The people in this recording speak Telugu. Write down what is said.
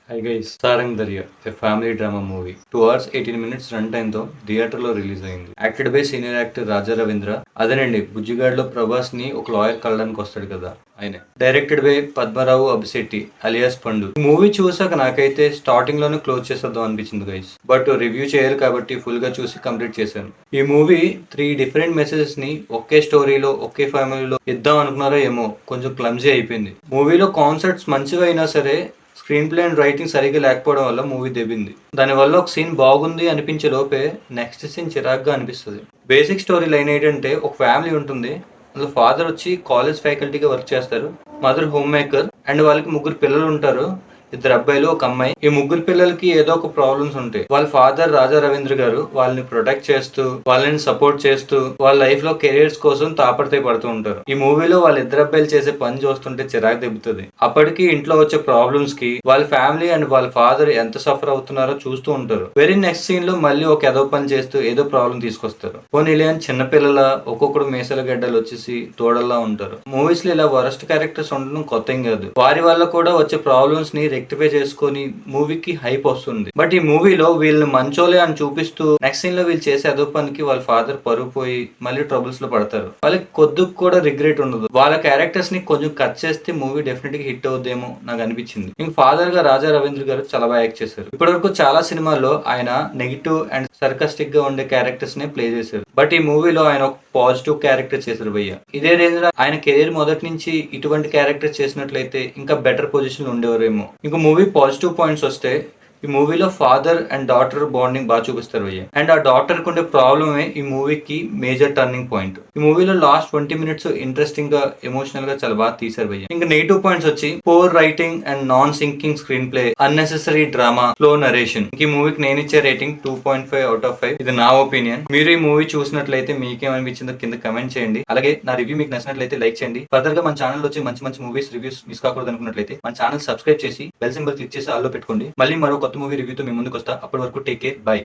High guys, Sarangadariya a family drama movie 2 hours 18 minutes run time తో థియేటర్ లో రిలీజ్ అయింది. Acted by senior actor Raja Ravindra. అదేనండి బుజ్జిగాడ్లో ప్రభాస్ ని ఒక లాయర్ కలడానికి వస్తాడు కదా ఆయన. Directed by Padmarao Abhishetti alias పండు. ఈ మూవీ చూసాక నాకైతే స్టార్టింగ్ లోనే క్లోజ్ చేసేద్దాం అనిపించింది గైస్. బట్ రివ్యూ చేయాలి కాబట్టి ఫుల్ గా చూసి కంప్లీట్ చేశాను. ఈ మూవీ 3 డిఫరెంట్ మెసేజెస్ ని ఒకే స్టోరీలో ఒకే ఫ్యామిలీలో ఇద్దాం అనుకున్నారో ఏమో కొంచెం క్లమ్జీ అయిపోయింది. మూవీలో కాన్సెప్ట్స్ మంచిగా అయినా సరే స్క్రీన్ ప్లే అండ్ రైటింగ్ సరిగ్గా లేకపోవడం వల్ల మూవీ దెబ్బింది. దానివల్ల ఒక సీన్ బాగుంది అనిపించే లోపే నెక్స్ట్ సీన్ చిరాగ్గా అనిపిస్తుంది. బేసిక్ స్టోరీ లైన్ ఏంటంటే ఒక ఫ్యామిలీ ఉంటుంది. అందులో ఫాదర్ వచ్చి కాలేజ్ ఫ్యాకల్టీగా వర్క్ చేస్తారు, మదర్ హోమ్ మేకర్, అండ్ వాళ్ళకి 3 పిల్లలు ఉంటారు. 2 అబ్బాయిలు, 1 అమ్మాయి. ఈ 3 పిల్లలకి ఏదో ఒక ప్రాబ్లమ్స్ ఉంటాయి. వాళ్ళ ఫాదర్ రాజా రవీంద్ర గారు వాళ్ళని ప్రొటెక్ట్ చేస్తూ, వాళ్ళని సపోర్ట్ చేస్తూ, వాళ్ళ లైఫ్ లో కెరియర్స్ కోసం తాపడతాయి పడుతూ ఉంటారు. ఈ మూవీలో వాళ్ళ 2 అబ్బాయిలు చేసే పని చూస్తుంటే చిరాకు దెబ్బుతుంది. అప్పటికి ఇంట్లో వచ్చే ప్రాబ్లమ్స్ కి వాళ్ళ ఫ్యామిలీ అండ్ వాళ్ళ ఫాదర్ ఎంత సఫర్ అవుతున్నారో చూస్తూ ఉంటారు. వెరీ నెక్స్ట్ సీన్ లో మళ్ళీ ఒక ఏదో పని చేస్తూ ఏదో ప్రాబ్లం తీసుకొస్తారు. పోనీలే అని చిన్నపిల్లల ఒక్కొక్కడు మీసాల గడ్డలు వచ్చేసి తోడల్లా ఉంటారు. మూవీస్ లో ఇలా వరస్ట్ క్యారెక్టర్స్ ఉండడం కొత్త ఏం కాదు. వారి వల్ల కూడా వచ్చే ప్రాబ్లమ్స్ ని రెక్టిఫై చేసుకొని మూవీకి హైప్ వస్తుంది. బట్ ఈ మూవీలో వీళ్ళని మంచోలే అని చూపిస్తూ నెక్స్ట్ సీన్ లో వీళ్ళు చేసే అదో పనికి వాళ్ళ ఫాదర్ పరుగు పోయి మళ్ళీ ట్రబుల్స్ లో పడతారు. వాళ్ళకి కొద్దిగా కూడా రిగ్రెట్ ఉండదు. వాళ్ళ క్యారెక్టర్స్ ని కొంచెం కట్ చేస్తే మూవీ డెఫినెట్ గా హిట్ అవుద్దేమో నాకు అనిపించింది. ఇంక ఫాదర్ గా రాజా రవీంద్ర గారు చాలా బాగా యాక్ట్ చేశారు. ఇప్పటివరకు చాలా సినిమాల్లో ఆయన నెగిటివ్ అండ్ సర్కాస్టిక్ గా ఉండే క్యారెక్టర్స్ నే ప్లే చేశారు. బట్ ఈ మూవీలో ఆయన ఒక పాజిటివ్ క్యారెక్టర్ చేశారు భయ్య. ఇదే రేంజ్ లో ఆయన కెరీర్ మొదటి నుంచి ఇటువంటి క్యారెక్టర్ చేసినట్లయితే ఇంకా బెటర్ పొజిషన్ లో ఉండేవారేమో. ఇంకో మూవీ పాజిటివ్ పాయింట్స్ వస్తే ఈ మూవీలో ఫాదర్ అండ్ డాటర్ బాండింగ్ బాగా చూపిస్తారు భయ్య. అండ్ ఆ డాటర్ కుండే ప్రాబ్లమే ఈ మూవీకి మేజర్ టర్నింగ్ పాయింట్. ఈ మూవీలో లాస్ట్ 20 minutes ఇంట్రెస్టింగ్ గా, ఎమోషనల్ గా చాలా బాగా తీశారు భయ్య. ఇంకా నెగిటివ్ పాయింట్స్ వచ్చి poor writing and non syncing screenplay, unnecessary drama, slow narration. ఈ మూవీకి నేను ఇచ్చే రేటింగ్ 2.5 out of 5. ఇది నా ఒపీనియన్. మీరు ఈ మూవీ చూసినట్లయితే మీకేమనిపించిందో కింద కమెంట్ చేయండి. అలాగే నా రివ్యూ మీకు నచ్చినట్లయితే లైక్ చేయండి. ఫర్దర్ గా మన ఛానల్ వచ్చి మంచి మంచి మూవీస్ రివ్యూస్ మిస్ కాకూడదు అనుకున్నట్లయితే మన ఛానల్ సబ్స్క్రైబ్ చేసి బెల్ సింబల్ క్లిక్ చేసి ఆల్లో పెట్టుకోండి. మళ్ళీ మరో కొత్త మూవీ రివ్యూతో మీ ముందుకు వస్తా. అప్పటి వరకు టేక్ కేర్, బై.